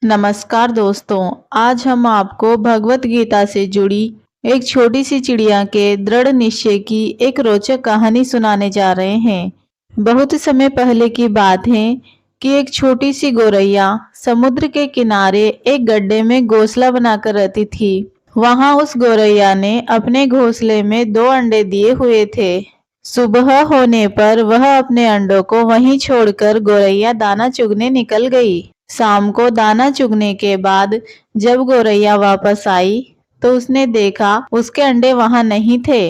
नमस्कार दोस्तों, आज हम आपको भगवत गीता से जुड़ी एक छोटी सी चिड़िया के दृढ़ निश्चय की एक रोचक कहानी सुनाने जा रहे हैं। बहुत समय पहले की बात है कि एक छोटी सी गोरैया समुद्र के किनारे एक गड्ढे में घोंसला बनाकर रहती थी। वहां उस गोरैया ने अपने घोंसले में 2 अंडे दिए हुए थे। सुबह होने पर वह अपने अंडों को वहीं छोड़कर गोरैया दाना चुगने निकल गई। शाम को दाना चुगने के बाद जब गोरैया वापस आई तो उसने देखा उसके अंडे वहां नहीं थे।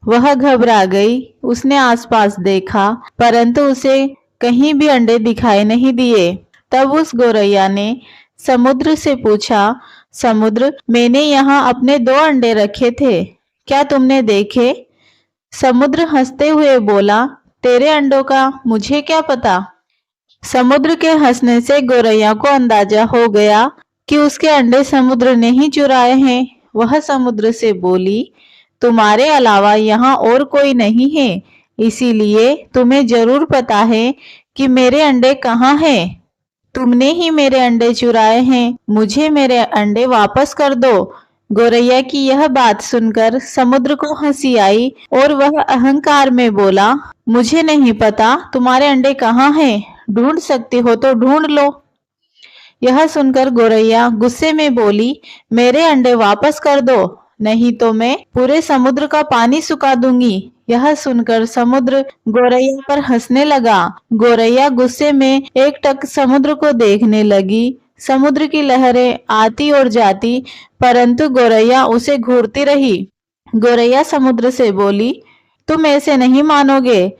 वह घबरा गई। उसने आसपास देखा परंतु उसे कहीं भी अंडे दिखाई नहीं दिए। तब उस गोरैया ने समुद्र से पूछा, समुद्र, मैंने यहाँ अपने 2 अंडे रखे थे, क्या तुमने देखे? समुद्र हंसते हुए बोला, तेरे अंडों का मुझे क्या पता। समुद्र के हंसने से गोरैया को अंदाजा हो गया कि उसके अंडे समुद्र ने ही चुराए हैं। वह समुद्र से बोली, तुम्हारे अलावा यहाँ और कोई नहीं है, इसीलिए तुम्हें जरूर पता है कि मेरे अंडे कहाँ हैं। तुमने ही मेरे अंडे चुराए हैं, मुझे मेरे अंडे वापस कर दो। गोरैया की यह बात सुनकर समुद्र को हंसी आई और वह अहंकार में बोला, मुझे नहीं पता तुम्हारे अंडे कहाँ हैं, ढूंढ सकती हो तो ढूंढ लो। यह सुनकर गोरैया गुस्से में बोली, मेरे अंडे वापस कर दो, नहीं तो मैं पूरे समुद्र का पानी सुखा दूंगी। यह सुनकर समुद्र गोरैया पर हंसने लगा। गोरैया गुस्से में एकटक समुद्र को देखने लगी। समुद्र की लहरें आती और जाती परंतु गोरैया उसे घूरती रही। गोरैया समुद्र से बोली, तुम ऐसे नहीं मानोगे,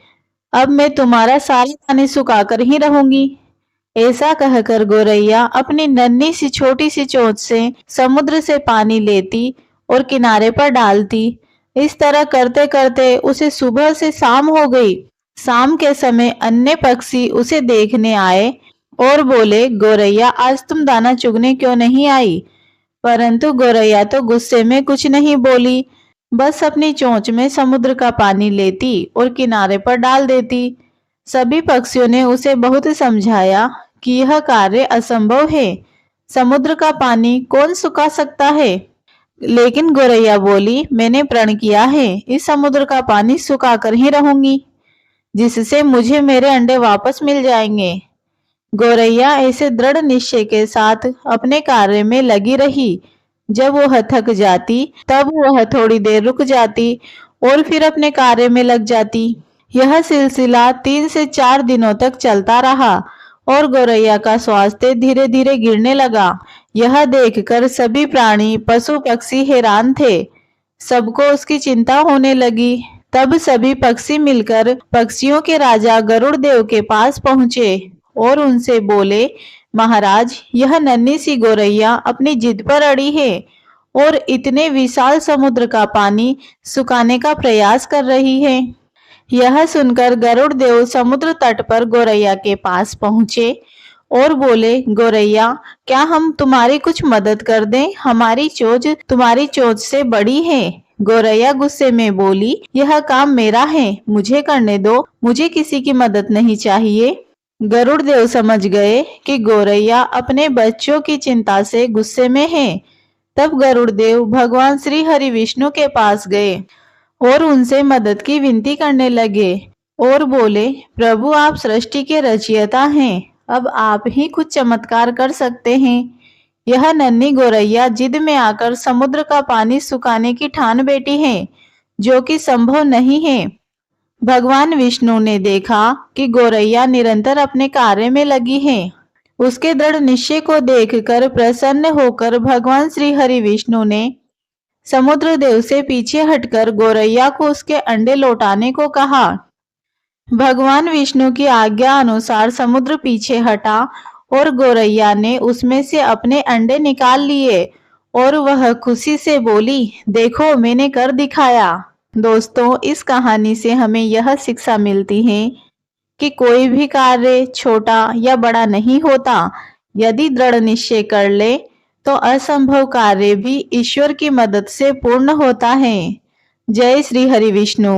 अब मैं तुम्हारा सारा पानी सुखाकर ही रहूंगी। ऐसा कहकर गोरैया अपनी नन्ही सी छोटी सी चोंच से समुद्र से पानी लेती और किनारे पर डालती। इस तरह करते करते उसे सुबह से शाम हो गई। शाम के समय अन्य पक्षी उसे देखने आए और बोले, गोरैया, आज तुम दाना चुगने क्यों नहीं आई? परंतु गोरैया तो गुस्से में कुछ नहीं बोली, बस अपनी चोंच में समुद्र का पानी लेती और किनारे पर डाल देती। सभी पक्षियों ने उसे बहुत समझाया कि यह कार्य असंभव है, समुद्र का पानी कौन सुखा सकता है। लेकिन गोरैया बोली, मैंने प्रण किया है, इस समुद्र का पानी सुखा कर ही रहूंगी, जिससे मुझे मेरे अंडे वापस मिल जाएंगे। गोरैया ऐसे दृढ़ निश्चय के साथ अपने कार्य में लगी रही। जब वह थक जाती तब वह थोड़ी देर रुक जाती और फिर अपने कार्य में लग जाती। यह सिलसिला 3 से 4 दिनों तक चलता रहा और गोरैया का स्वास्थ्य धीरे धीरे गिरने लगा। यह देखकर सभी प्राणी पशु पक्षी हैरान थे। सबको उसकी चिंता होने लगी। तब सभी पक्षी मिलकर पक्षियों के राजा गरुड़ देव के पास पहुंचे और उनसे बोले, महाराज, यह नन्ही सी गोरैया अपनी जिद पर अड़ी है और इतने विशाल समुद्र का पानी सुखाने का प्रयास कर रही है। यह सुनकर गरुड़ देव समुद्र तट पर गोरैया के पास पहुंचे और बोले, गोरैया, क्या हम तुम्हारी कुछ मदद कर दें? हमारी चोंच तुम्हारी चोंच से बड़ी है। गोरैया गुस्से में बोली, यह काम मेरा है, मुझे करने दो, मुझे किसी की मदद नहीं चाहिए। गरुड़ देव समझ गए कि गोरैया अपने बच्चों की चिंता से गुस्से में है। तब गरुड़ देव भगवान श्री हरि विष्णु के पास गए और उनसे मदद की विनती करने लगे और बोले, प्रभु, आप सृष्टि के रचयिता हैं, अब आप ही कुछ चमत्कार कर सकते हैं। यह नन्ही गोरैया जिद में आकर समुद्र का पानी सुखाने की ठान बैठी है, जो कि संभव नहीं है। भगवान विष्णु ने देखा कि गोरैया निरंतर अपने कार्य में लगी है। उसके दृढ़ निश्चय को देखकर प्रसन्न होकर भगवान श्री हरि विष्णु ने समुद्र देव से पीछे हटकर गोरैया को उसके अंडे लौटाने को कहा। भगवान विष्णु की आज्ञा अनुसार समुद्र पीछे हटा और गोरैया ने उसमें से अपने अंडे निकाल लिए और वह खुशी से बोली, देखो, मैंने कर दिखाया। दोस्तों, इस कहानी से हमें यह शिक्षा मिलती है कि कोई भी कार्य छोटा या बड़ा नहीं होता। यदि दृढ़ निश्चय कर ले तो असंभव कार्य भी ईश्वर की मदद से पूर्ण होता है। जय श्री हरि विष्णु।